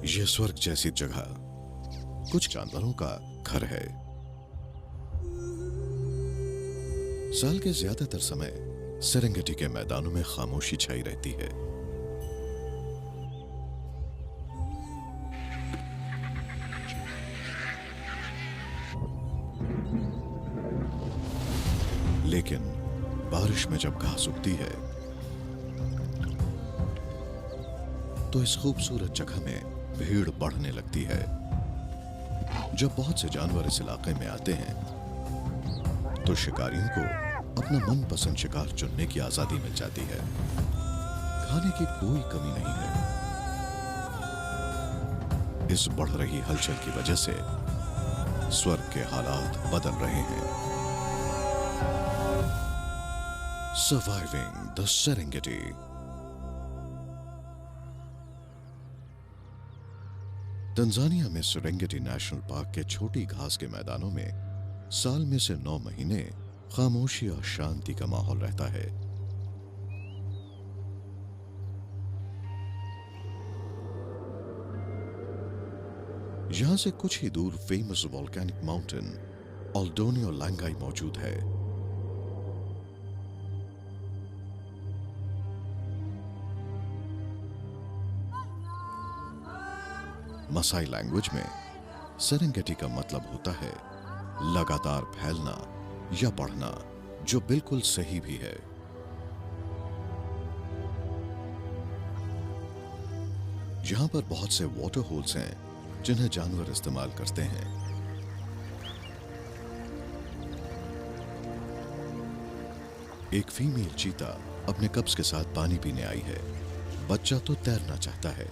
यह स्वर्ग जैसी जगह कुछ जानवरों का घर है। साल के ज्यादातर समय सेरेंगेटी के मैदानों में खामोशी छाई रहती है। लेकिन बारिश में जब घास उगती है तो इस खूबसूरत जगह में भीड़ बढ़ने लगती है। जब बहुत से जानवर इस इलाके में आते हैं तो शिकारियों को अपना मनपसंद शिकार चुनने की आजादी मिल जाती है। खाने की कोई कमी नहीं है। इस बढ़ रही हलचल की वजह से स्वर्ग के हालात बदल रहे हैं। Surviving the Serengeti. तंजानिया में सेरेंगेटी नेशनल पार्क के छोटी घास के मैदानों में साल में से 9 महीने खामोशी और शांति का माहौल रहता है। यहां से कुछ ही दूर फेमस वोल्केनिक माउंटेन ऑल्डोनियो लैंगाई मौजूद है। मसाई लैंग्वेज में सेरेंगेटी का मतलब होता है लगातार फैलना या बढ़ना, जो बिल्कुल सही भी है। यहां पर बहुत से वाटर होल्स हैं जिन्हें जानवर इस्तेमाल करते हैं। एक फीमेल चीता अपने कब्ज के साथ पानी पीने आई है। बच्चा तो तैरना चाहता है।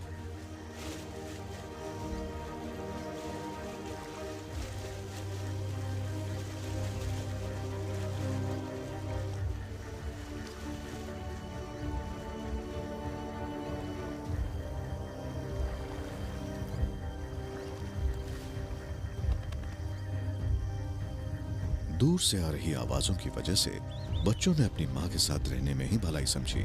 दूर से आ रही आवाजों की वजह से बच्चों ने अपनी मां के साथ रहने में ही भलाई समझी।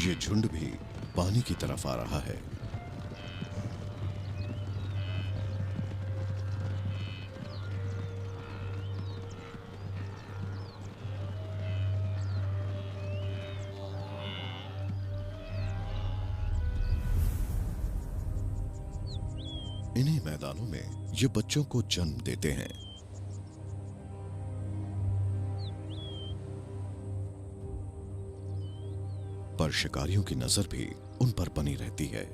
ये झुंड भी पानी की तरफ आ रहा है। इन्हीं मैदानों में ये बच्चों को जन्म देते हैं। पर शिकारियों की नजर भी उन पर बनी रहती है।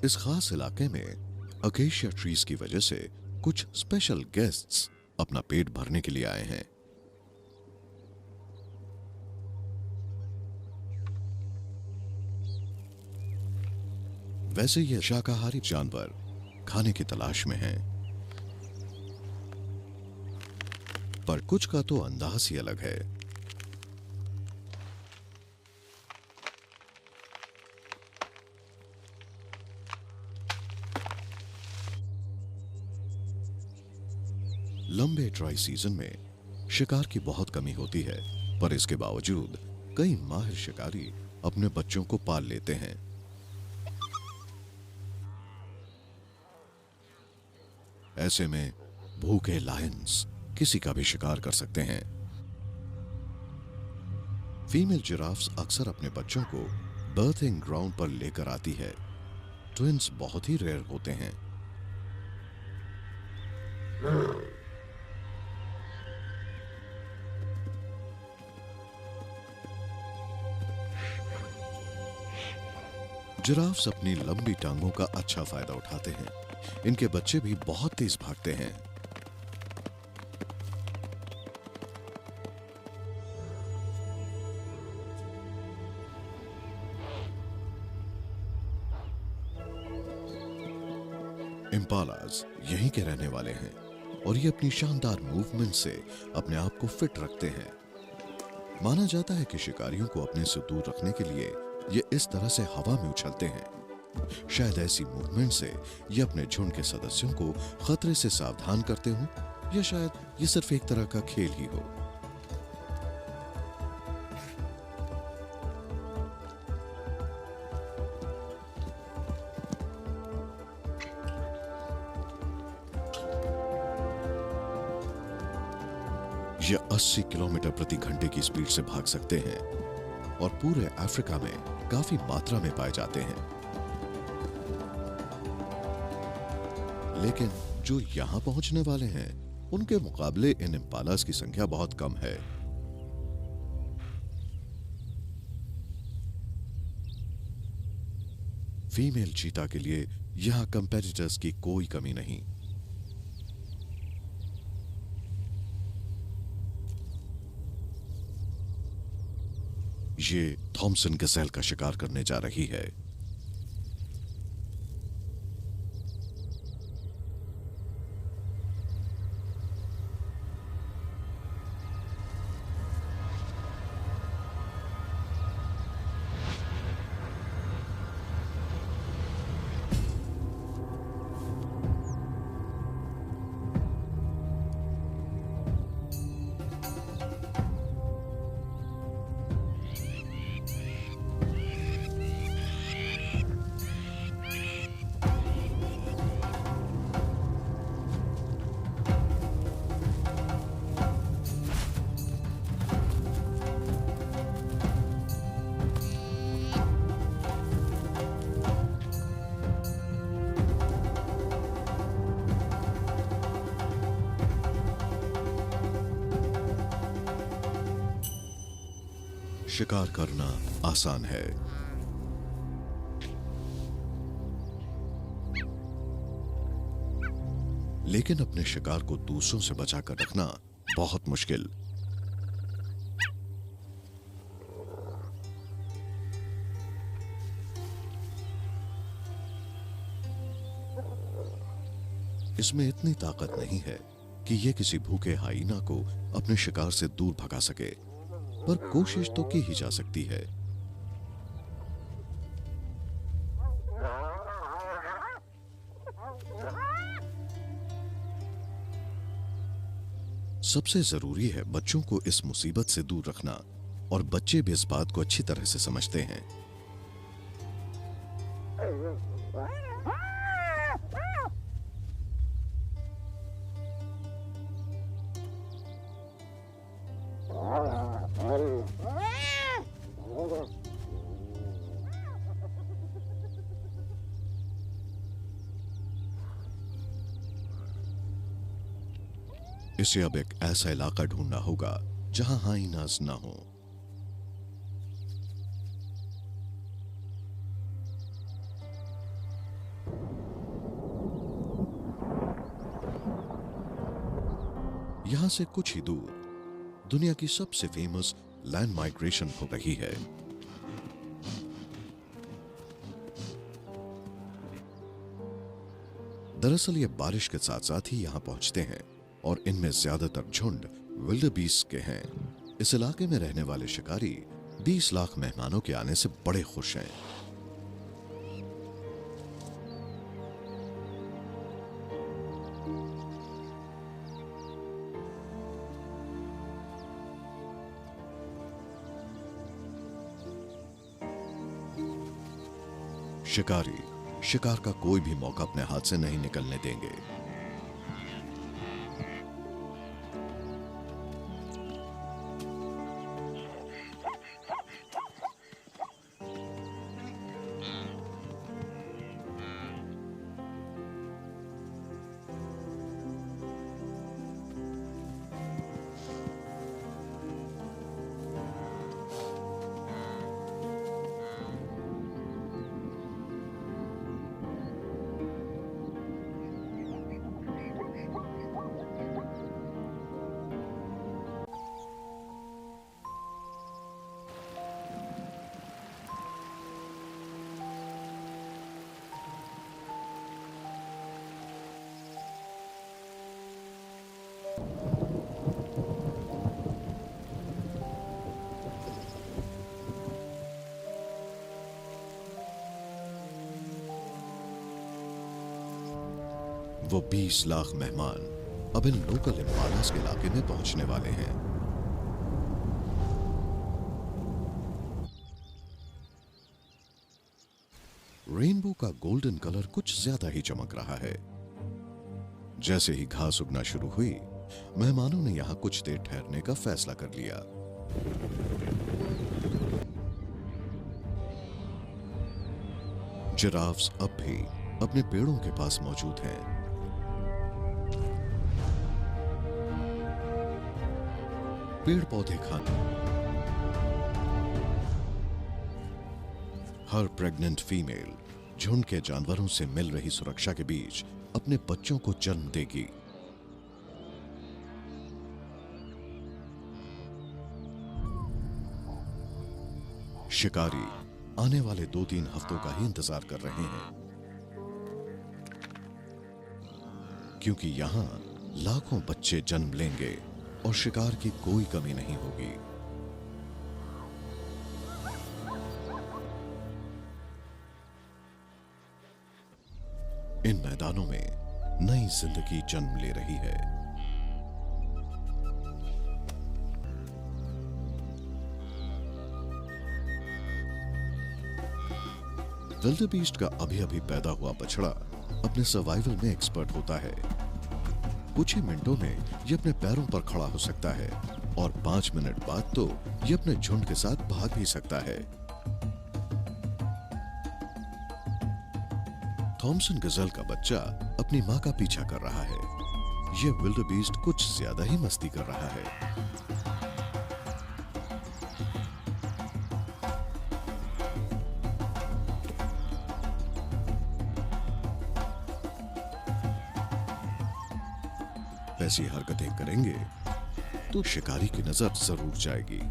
इस खास इलाके में अकेशिया ट्रीज की वजह से कुछ स्पेशल गेस्ट्स अपना पेट भरने के लिए आए हैं। वैसे ये शाकाहारी जानवर खाने की तलाश में हैं, पर कुछ का तो अंदाज ही अलग है। लंबे ड्राई सीजन में शिकार की बहुत कमी होती है, पर इसके बावजूद कई माहिर शिकारी अपने बच्चों को पाल लेते हैं। ऐसे में भूखे लायंस किसी का भी शिकार कर सकते हैं। फीमेल जिराफ्स अक्सर अपने बच्चों को बर्थिंग ग्राउंड पर लेकर आती है। ट्विंस बहुत ही रेयर होते हैं। जिराफ्स अपनी लंबी टांगों का अच्छा फायदा उठाते हैं। इनके बच्चे भी बहुत तेज भागते हैं। इम्पालाज यहीं के रहने वाले हैं। और ये अपनी शानदार मूवमेंट से अपने आप को फिट रखते हैं। माना जाता है कि शिकारियों को अपने से दूर रखने के लिए ये इस तरह से हवा में उछलते हैं। शायद ऐसी मूवमेंट से ये अपने झुंड के सदस्यों को खतरे से सावधान करते हों, या शायद ये सिर्फ एक तरह का खेल ही हो। ये 80 किलोमीटर प्रति घंटे की स्पीड से भाग सकते हैं और पूरे अफ्रीका में काफी मात्रा में पाए जाते हैं। लेकिन जो यहां पहुंचने वाले हैं, उनके मुकाबले इन इम्पालास की संख्या बहुत कम है। फीमेल चीता के लिए यहां कंपेटिटर्स की कोई कमी नहीं। ये थॉमसन गज़ेल का शिकार करने जा रही है। शिकार करना आसान है, लेकिन अपने शिकार को दूसरों से बचाकर रखना बहुत मुश्किल। इसमें इतनी ताकत नहीं है कि यह किसी भूखे हाइना को अपने शिकार से दूर भगा सके, पर कोशिश तो की ही जा सकती है। सबसे जरूरी है बच्चों को इस मुसीबत से दूर रखना, और बच्चे भी इस बात को अच्छी तरह से समझते हैं। इसे अब एक ऐसा इलाका ढूंढना होगा जहां हाइनास ना हो। यहां से कुछ ही दूर दुनिया की सबसे फेमस लैंड माइग्रेशन हो रही है। दरअसल ये बारिश के साथ साथ ही यहां पहुंचते हैं, और इनमें ज्यादातर झुंड विल्डेबीस्ट के हैं। इस इलाके में रहने वाले शिकारी 20 लाख मेहमानों के आने से बड़े खुश हैं। शिकारी शिकार का कोई भी मौका अपने हाथ से नहीं निकलने देंगे। वो 20 लाख मेहमान अब इन लोकल इम्पालास के इलाके में पहुंचने वाले हैं। रेनबो का गोल्डन कलर कुछ ज्यादा ही चमक रहा है। जैसे ही घास उगना शुरू हुई, मेहमानों ने यहां कुछ देर ठहरने का फैसला कर लिया। जिराफ्स अब भी अपने पेड़ों के पास मौजूद हैं। पेड़ पौधे खाने, हर प्रेग्नेंट फीमेल झुंड के जानवरों से मिल रही सुरक्षा के बीच अपने बच्चों को जन्म देगी। शिकारी आने वाले 2-3 हफ्तों का ही इंतजार कर रहे हैं, क्योंकि यहां लाखों बच्चे जन्म लेंगे और शिकार की कोई कमी नहीं होगी। इन मैदानों में नई जिंदगी जन्म ले रही है। विल्डेबीस्ट का अभी अभी पैदा हुआ बछड़ा अपने सर्वाइवल में एक्सपर्ट होता है। कुछ ही मिनटों में ये अपने पैरों पर खड़ा हो सकता है और 5 मिनट बाद तो ये अपने झुंड के साथ भाग भी सकता है। थॉमसन गजल का बच्चा अपनी मां का पीछा कर रहा है। ये विल्डेबीस्ट कुछ ज्यादा ही मस्ती कर रहा है। ऐसी हरकतें करेंगे तो शिकारी की नजर जरूर जाएगी।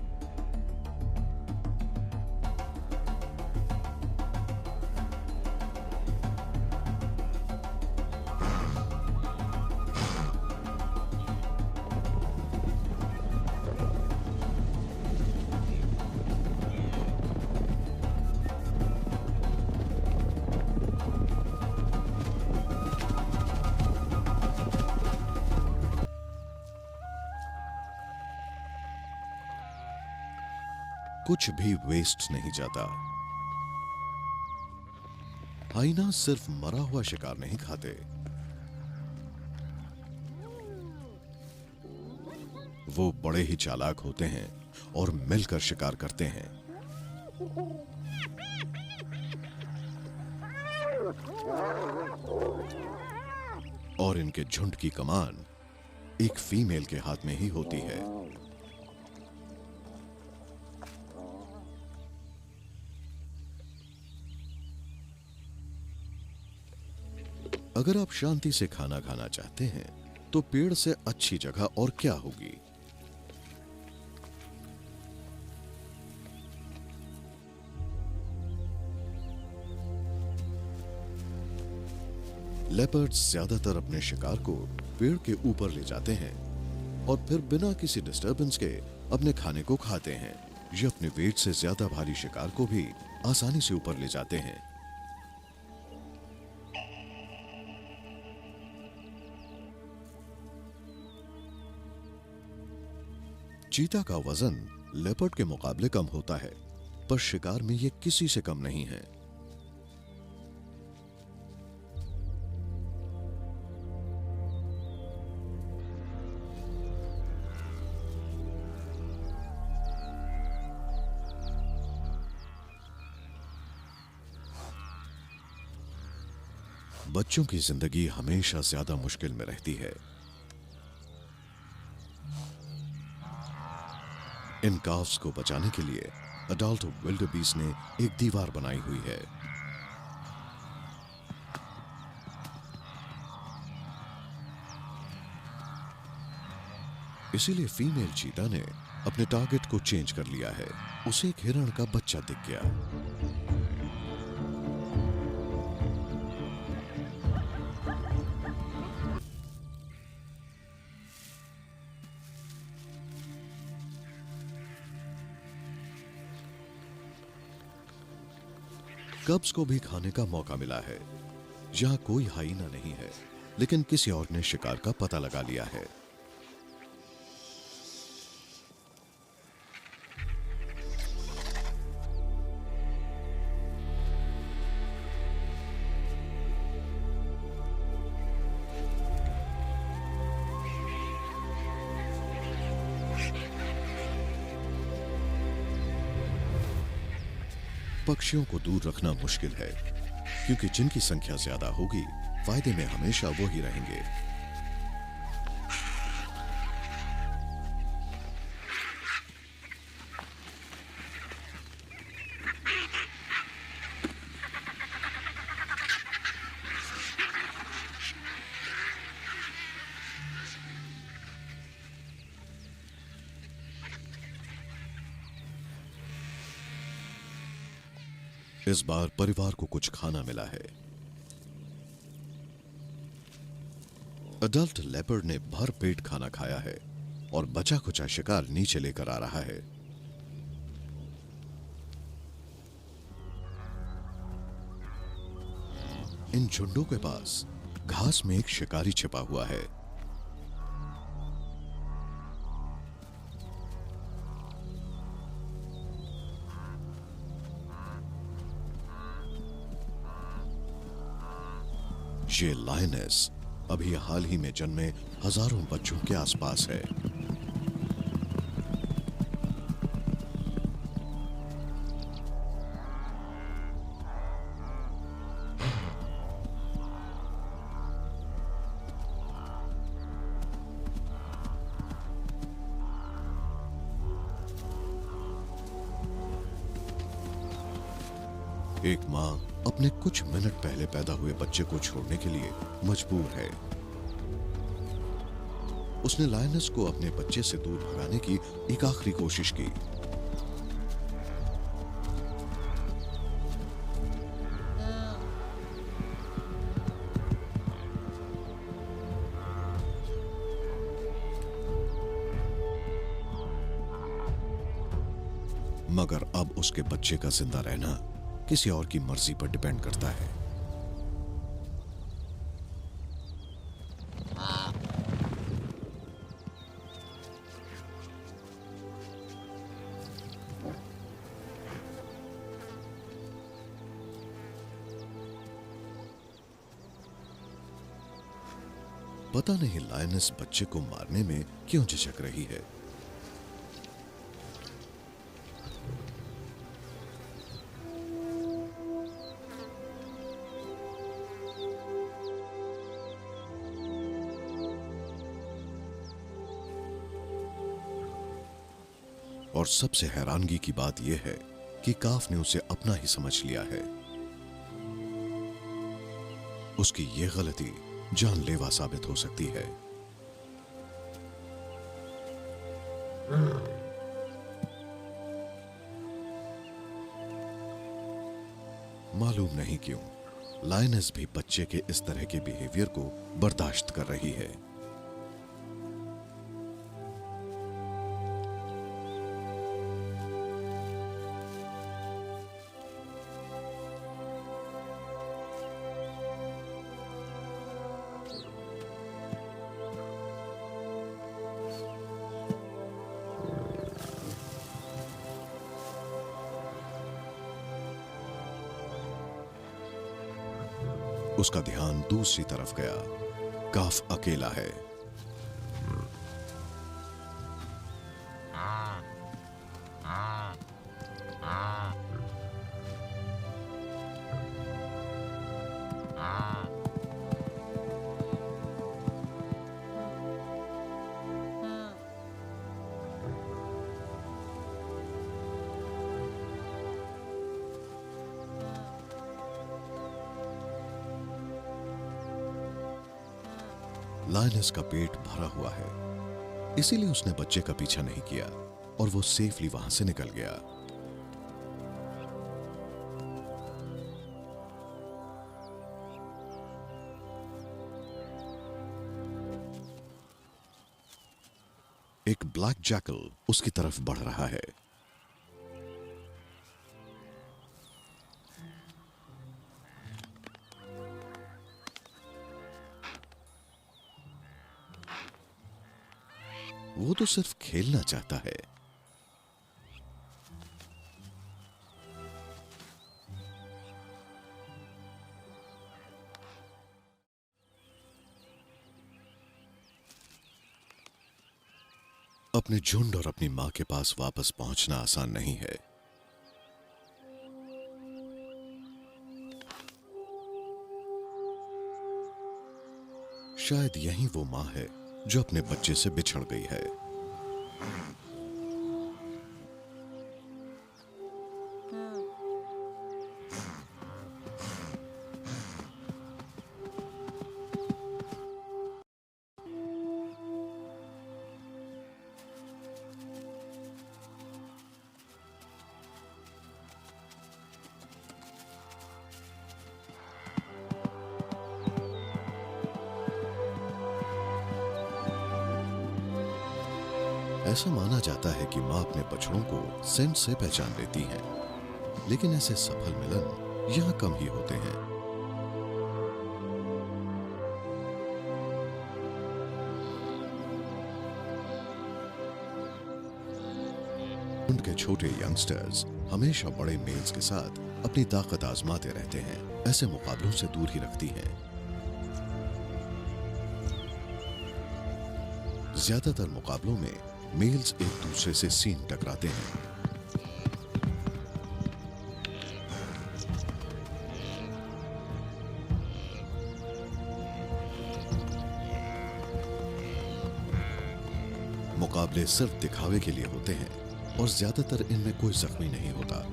कुछ भी वेस्ट नहीं जाता। हाइना सिर्फ मरा हुआ शिकार नहीं खाते, वो बड़े ही चालाक होते हैं और मिलकर शिकार करते हैं। और इनके झुंड की कमान एक फीमेल के हाथ में ही होती है। अगर आप शांति से खाना खाना चाहते हैं तो पेड़ से अच्छी जगह और क्या होगी। लेपर्ड्स ज्यादातर अपने शिकार को पेड़ के ऊपर ले जाते हैं और फिर बिना किसी डिस्टरबेंस के अपने खाने को खाते हैं। ये अपने वेट से ज्यादा भारी शिकार को भी आसानी से ऊपर ले जाते हैं। चीता का वजन लेपर्ड के मुकाबले कम होता है, पर शिकार में यह किसी से कम नहीं है। बच्चों की जिंदगी हमेशा ज्यादा मुश्किल में रहती है। इन काफ्स को बचाने के लिए अडल्ट विल्डेबीस्ट ने एक दीवार बनाई हुई है। इसीलिए फीमेल चीता ने अपने टारगेट को चेंज कर लिया है। उसे एक हिरण का बच्चा दिख गया। कब्स को भी खाने का मौका मिला है। यहां कोई हाइना नहीं है, लेकिन किसी और ने शिकार का पता लगा लिया है। पक्षियों को दूर रखना मुश्किल है, क्योंकि जिनकी संख्या ज्यादा होगी, फायदे में हमेशा वो ही रहेंगे। इस बार परिवार को कुछ खाना मिला है। अडल्ट लेपर्ड ने भर पेट खाना खाया है और बचा खुचा शिकार नीचे लेकर आ रहा है। इन झुंडों के पास घास में एक शिकारी छिपा हुआ है। ये लायनेस अभी हाल ही में जन्मे हजारों बच्चों के आसपास है। एक मां अपने कुछ मिनट पहले पैदा हुए बच्चे को छोड़ने के लिए मजबूर है। उसने लायनस को अपने बच्चे से दूर भगाने की एक आखिरी कोशिश की। मगर अब उसके बच्चे का जिंदा रहना किसी और की मर्जी पर डिपेंड करता है। पता नहीं लायनस बच्चे को मारने में क्यों झिझक रही है। और सबसे हैरानगी की बात यह है कि काफ ने उसे अपना ही समझ लिया है। उसकी यह गलती जानलेवा साबित हो सकती है। मालूम नहीं क्यों लायनस भी बच्चे के इस तरह के बिहेवियर को बर्दाश्त कर रही है। उसका ध्यान दूसरी तरफ गया। काफ अकेला है। लायनस का पेट भरा हुआ है, इसीलिए उसने बच्चे का पीछा नहीं किया और वो सेफली वहां से निकल गया। एक ब्लैक जैकल उसकी तरफ बढ़ रहा है। वो तो सिर्फ खेलना चाहता है। अपने झुंड और अपनी मां के पास वापस पहुंचना आसान नहीं है। शायद यही वो मां है जो अपने बच्चे से बिछड़ गई है। ऐसा माना जाता है कि मां अपने बछड़ों को सेंट से पहचान लेती है, लेकिन ऐसे सफल मिलन यहां कम ही होते हैं। उनके छोटे यंगस्टर्स हमेशा बड़े मेल्स के साथ अपनी ताकत आजमाते रहते हैं। ऐसे मुकाबलों से दूर ही रखती हैं। ज्यादातर मुकाबलों में मेल्स एक दूसरे से सींग टकराते हैं। मुकाबले सिर्फ दिखावे के लिए होते हैं और ज्यादातर इनमें कोई जख्मी नहीं होता।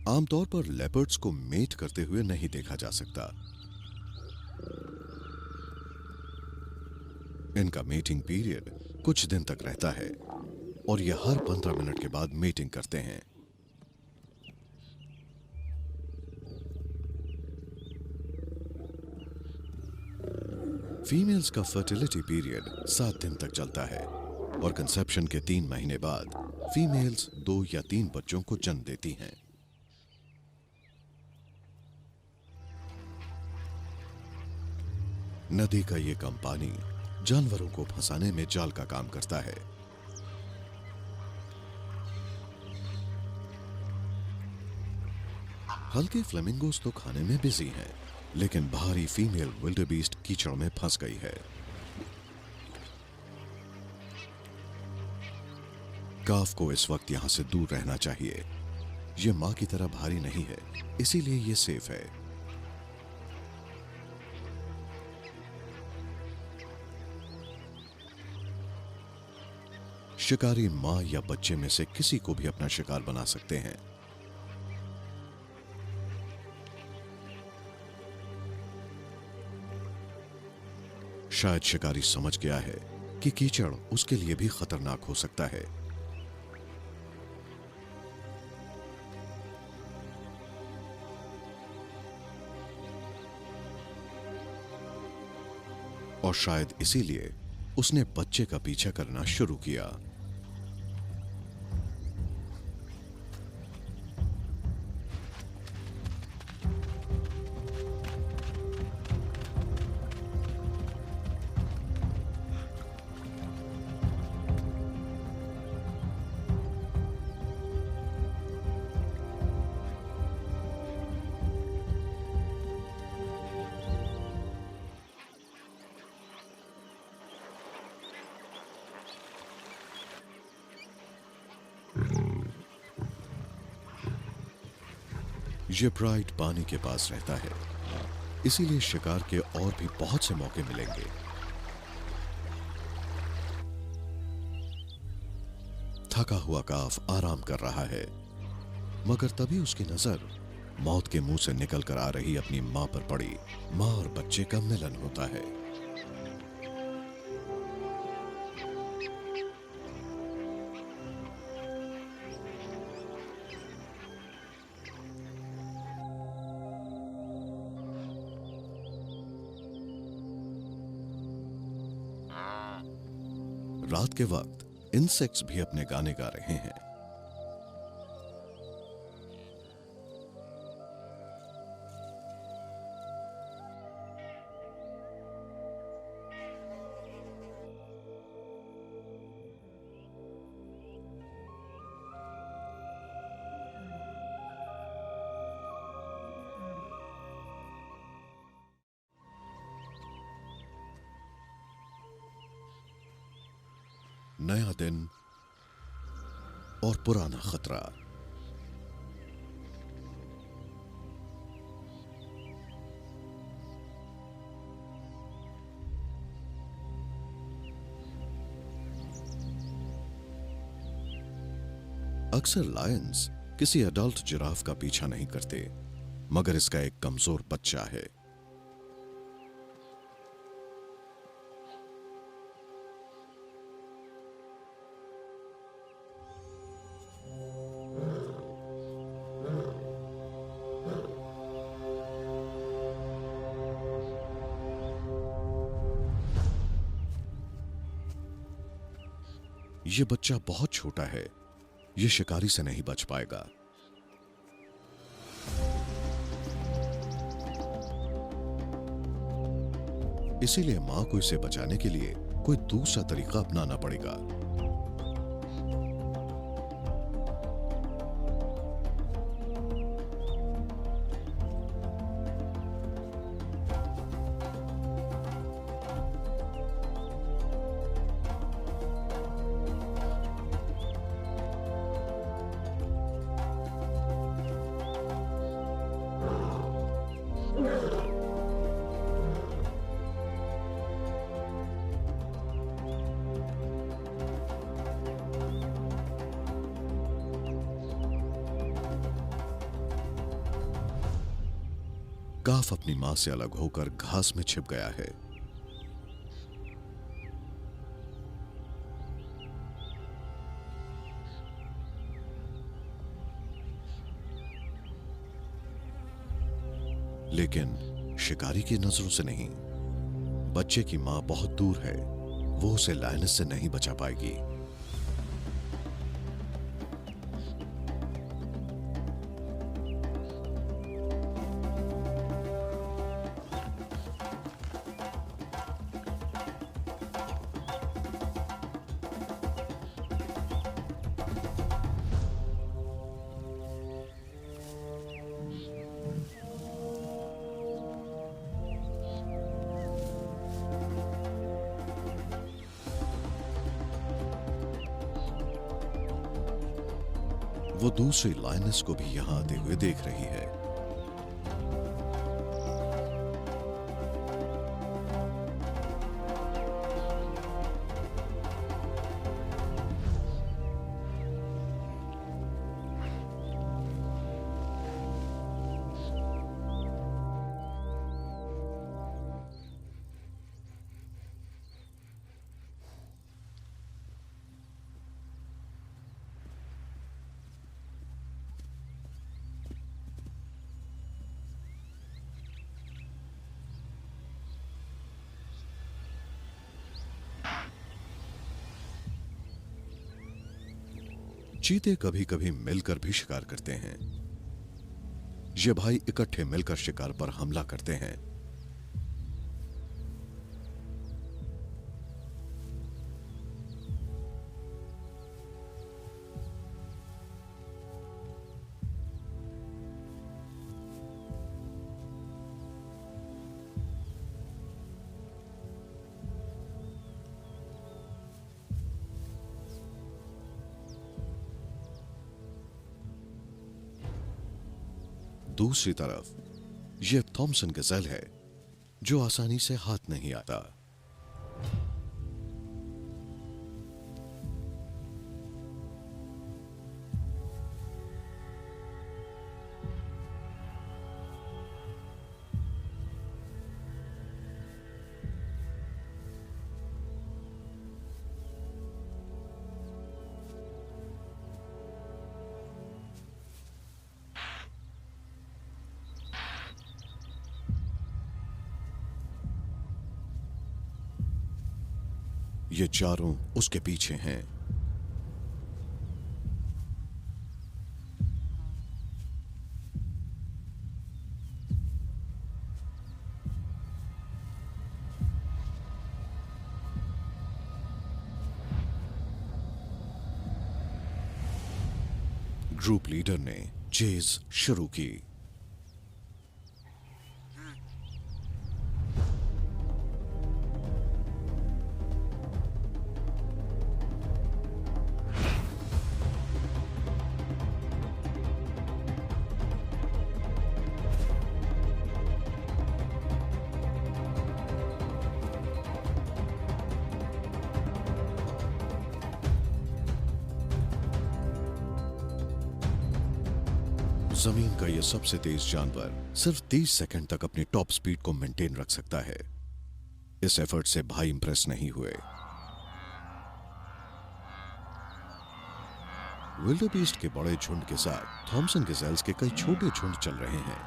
आमतौर पर लेपर्ड्स को मेट करते हुए नहीं देखा जा सकता। इनका मेटिंग पीरियड कुछ दिन तक रहता है और यह हर 15 मिनट के बाद मेटिंग करते हैं। फीमेल्स का फर्टिलिटी पीरियड 7 दिन तक चलता है और कंसेप्शन के 3 महीने बाद फीमेल्स 2 या 3 बच्चों को जन्म देती हैं। नदी का ये कम पानी जानवरों को फंसाने में जाल का काम करता है। हल्के फ्लेमिंगोस तो खाने में बिजी हैं, लेकिन भारी फीमेल विल्डेबीस्ट कीचड़ में फंस गई है। काफ को इस वक्त यहां से दूर रहना चाहिए। यह मां की तरह भारी नहीं है, इसीलिए यह सेफ है। शिकारी मां या बच्चे में से किसी को भी अपना शिकार बना सकते हैं। शायद शिकारी समझ गया है कि कीचड़ उसके लिए भी खतरनाक हो सकता है। और शायद इसीलिए उसने बच्चे का पीछा करना शुरू किया। ये ब्राइट पानी के पास रहता है, इसीलिए शिकार के और भी बहुत से मौके मिलेंगे। थका हुआ काफ आराम कर रहा है, मगर तभी उसकी नजर मौत के मुंह से निकल कर आ रही अपनी मां पर पड़ी। मां और बच्चे का मिलन होता है। रात के वक्त इंसेक्ट्स भी अपने गाने गा रहे हैं। नया दिन और पुराना खतरा। अक्सर लायंस किसी अडल्ट जिराफ का पीछा नहीं करते, मगर इसका एक कमजोर बच्चा है। यह बच्चा बहुत छोटा है, यह शिकारी से नहीं बच पाएगा। इसीलिए मां को इसे बचाने के लिए कोई दूसरा तरीका अपनाना पड़ेगा। काफ अपनी मां से अलग होकर घास में छिप गया है। लेकिन शिकारी की नजरों से नहीं। बच्चे की मां बहुत दूर है, वो उसे लायनस से नहीं बचा पाएगी। वो दूसरी लायनस को भी यहां आते हुए देख रही है। चीते कभी कभी मिलकर भी शिकार करते हैं। ये भाई इकट्ठे मिलकर शिकार पर हमला करते हैं। दूसरी तरफ यह थॉमसन गजल है जो आसानी से हाथ नहीं आता। ये चारों उसके पीछे हैं। ग्रुप लीडर ने चेज शुरू की। जमीन का यह सबसे तेज जानवर सिर्फ 30 सेकंड तक अपनी टॉप स्पीड को मेंटेन रख सकता है। इस एफर्ट से भाई इंप्रेस नहीं हुए। विल्डरबीस्ट के बड़े झुंड के साथ थॉमसन गजेल्स के कई छोटे झुंड चल रहे हैं।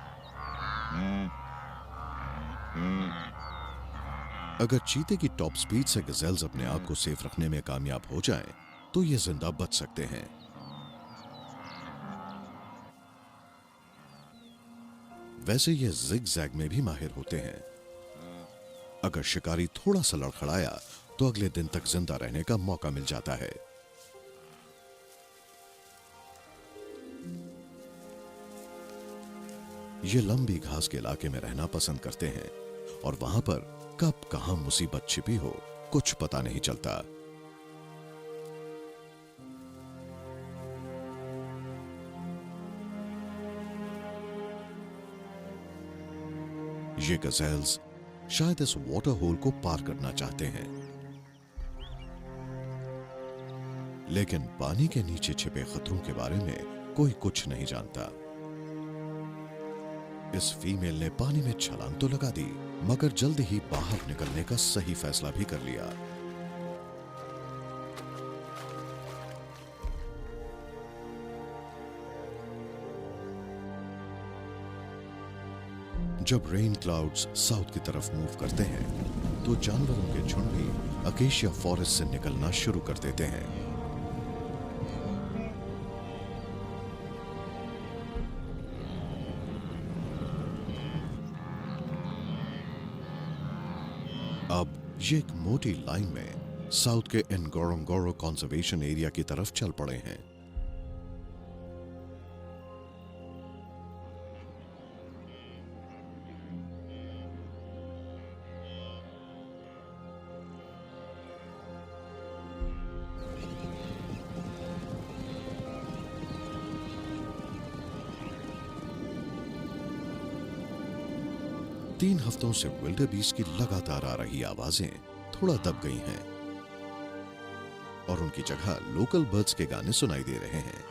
अगर चीते की टॉप स्पीड से गजेल्स अपने आप को सेफ रखने में कामयाब हो जाएं, तो ये जिंदा बच सकते हैं। वैसे ये जिग-जैग में भी माहिर होते हैं। अगर शिकारी थोड़ा सा लड़खड़ाया तो अगले दिन तक जिंदा रहने का मौका मिल जाता है। ये लंबी घास के इलाके में रहना पसंद करते हैं और वहां पर कब कहां मुसीबत छिपी हो कुछ पता नहीं चलता। ये गजेल्स शायद इस वाटर होल को पार करना चाहते हैं, लेकिन पानी के नीचे छिपे खतरों के बारे में कोई कुछ नहीं जानता। इस फीमेल ने पानी में छलांग तो लगा दी, मगर जल्द ही बाहर निकलने का सही फैसला भी कर लिया। जब रेन क्लाउड्स साउथ की तरफ मूव करते हैं, तो जानवरों के झुंड भी अकेशिया फॉरेस्ट से निकलना शुरू कर देते हैं। अब ये एक मोटी लाइन में साउथ के एनगोरोंगोरो कंजर्वेशन एरिया की तरफ चल पड़े हैं। तीन हफ्तों से विल्डरबीस्ट की लगातार आ रही आवाजें थोड़ा दब गई हैं और उनकी जगह लोकल बर्ड्स के गाने सुनाई दे रहे हैं।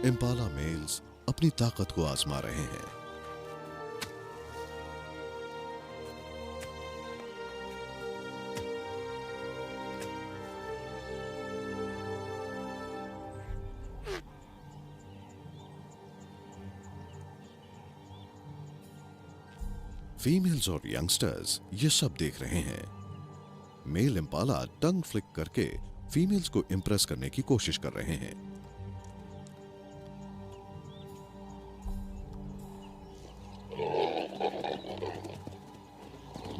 इम्पाला मेल्स अपनी ताकत को आजमा रहे हैं। फीमेल्स और यंगस्टर्स ये सब देख रहे हैं। मेल इम्पाला टंग फ्लिक करके फीमेल्स को इंप्रेस करने की कोशिश कर रहे हैं।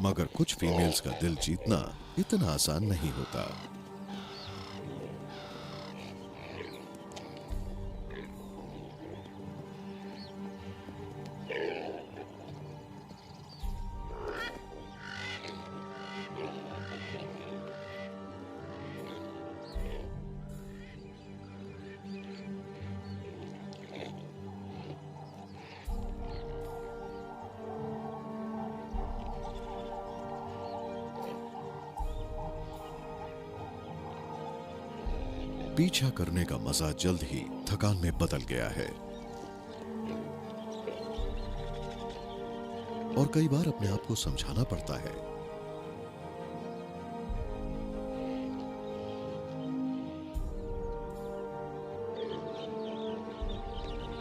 मगर कुछ फीमेल्स का दिल जीतना इतना आसान नहीं होता। पीछा करने का मजा जल्द ही थकान में बदल गया है और कई बार अपने आप को समझाना पड़ता है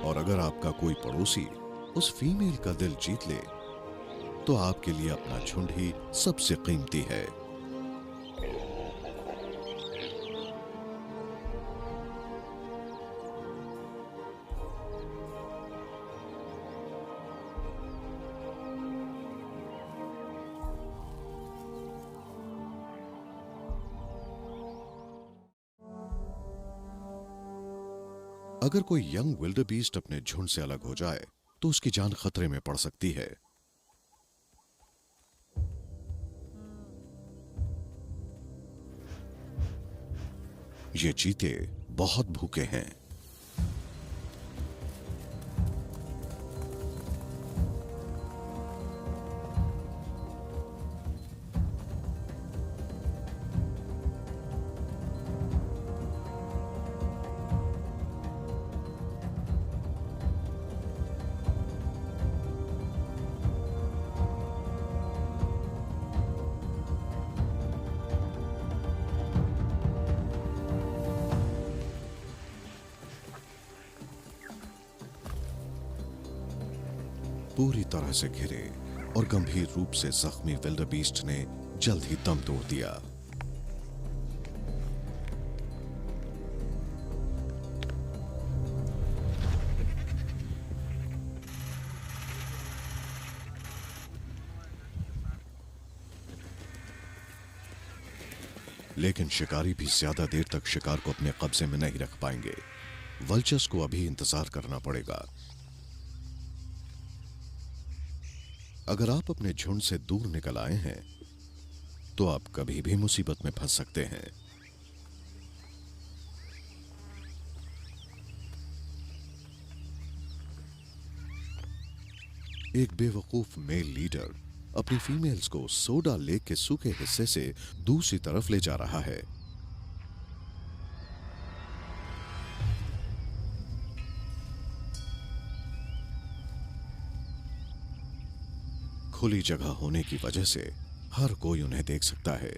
और अगर आपका कोई पड़ोसी उस फीमेल का दिल जीत ले तो आपके लिए अपना झुंड ही सबसे कीमती है। अगर कोई यंग विल्डरबीस्ट अपने झुंड से अलग हो जाए तो उसकी जान खतरे में पड़ सकती है। ये चीते बहुत भूखे हैं। पूरी तरह से घिरे और गंभीर रूप से जख्मी विल्डरबीस्ट ने जल्द ही दम तोड़ दिया। लेकिन शिकारी भी ज्यादा देर तक शिकार को अपने कब्जे में नहीं रख पाएंगे। वल्चर्स को अभी इंतजार करना पड़ेगा। अगर आप अपने झुंड से दूर निकल आए हैं तो आप कभी भी मुसीबत में फंस सकते हैं। एक बेवकूफ मेल लीडर अपनी फीमेल्स को सोडा लेक के सूखे हिस्से से दूसरी तरफ ले जा रहा है। खुली जगह होने की वजह से हर कोई उन्हें देख सकता है।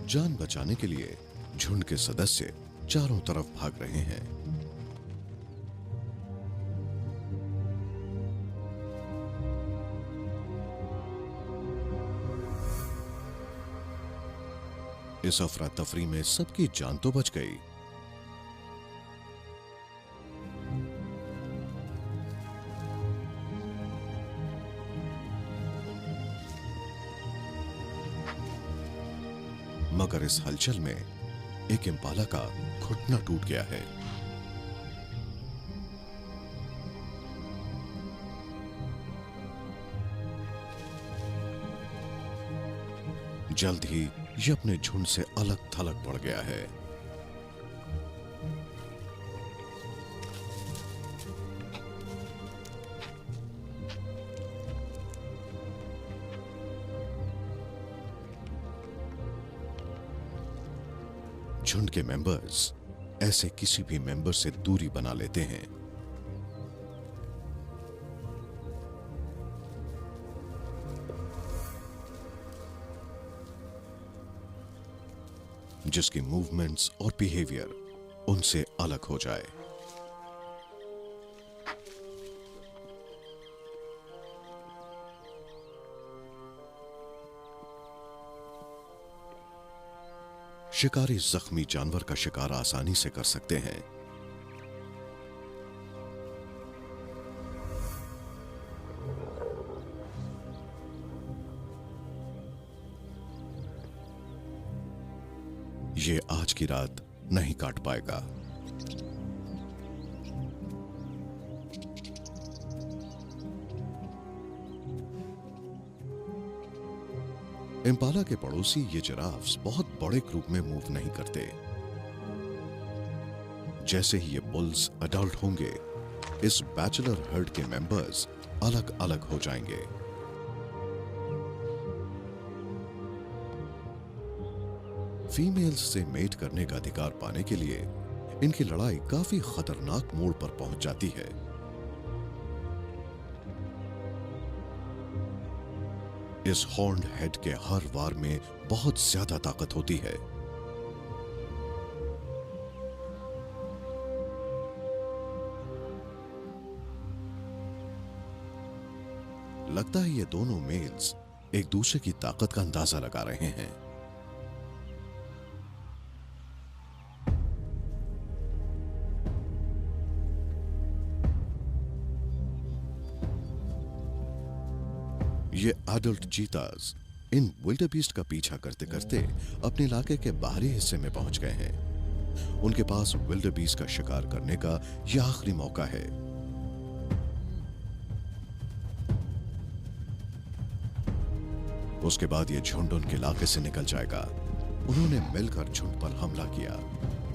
जान बचाने के लिए झुंड के सदस्य चारों तरफ भाग रहे हैं। इस अफरा तफरी में सबकी जान तो बच गई, मगर इस हलचल में एक इम्पाला का घुटना टूट गया है। जल्द ही ये अपने झुंड से अलग थलग पड़ गया है। झुंड के मेंबर्स ऐसे किसी भी मेंबर से दूरी बना लेते हैं। जिसकी मूवमेंट्स और बिहेवियर उनसे अलग हो जाए। शिकारी जख्मी जानवर का शिकार आसानी से कर सकते हैं। ये आज की रात नहीं काट पाएगा। इम्पाला के पड़ोसी ये जिराफ्स बहुत बड़े ग्रुप में मूव नहीं करते। जैसे ही ये बुल्स अडल्ट होंगे, इस बैचलर हर्ड के मेंबर्स अलग अलग हो जाएंगे। फीमेल्स से मेट करने का अधिकार पाने के लिए इनकी लड़ाई काफी खतरनाक मोड़ पर पहुंच जाती है। इस हॉर्न्ड हेड के हर वार में बहुत ज्यादा ताकत होती है। लगता है ये दोनों मेल्स एक दूसरे की ताकत का अंदाजा लगा रहे हैं। ये एडल्ट चीताज इन विल्डरबीस्ट का पीछा करते करते अपने इलाके के बाहरी हिस्से में पहुंच गए हैं। उनके पास विल्डरबीस्ट का शिकार करने का यह आखिरी मौका है। उसके बाद यह झुंड उनके इलाके से निकल जाएगा। उन्होंने मिलकर झुंड पर हमला किया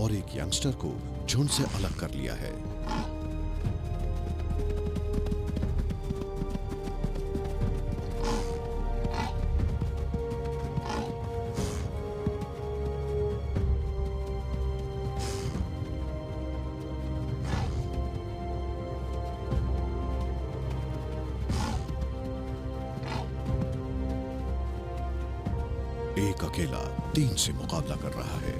और एक यंगस्टर को झुंड से अलग कर लिया है। एक अकेला 3 से मुकाबला कर रहा है।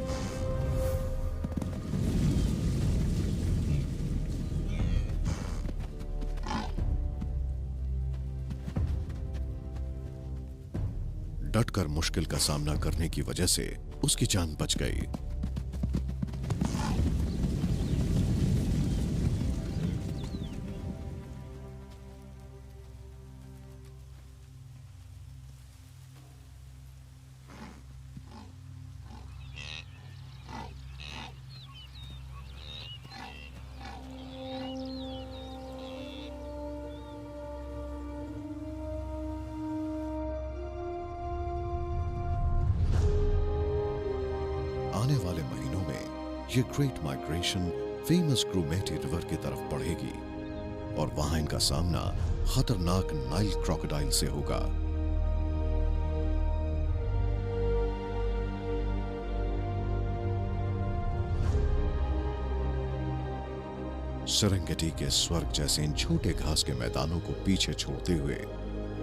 डटकर मुश्किल का सामना करने की वजह से उसकी जान बच गई। आने वाले महीनों में ये ग्रेट माइग्रेशन फेमस ग्रुमेटी रिवर की तरफ बढ़ेगी और वहां इनका सामना खतरनाक नाइल क्रोकोडाइल से होगा। सेरेंगेटी के स्वर्ग जैसे इन छोटे घास के मैदानों को पीछे छोड़ते हुए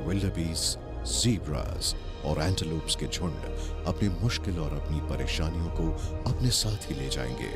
विल्डरबीस्ट, ज़ीब्रास और एंटेलोप्स के झुंड अपनी मुश्किल और अपनी परेशानियों को अपने साथ ही ले जाएंगे।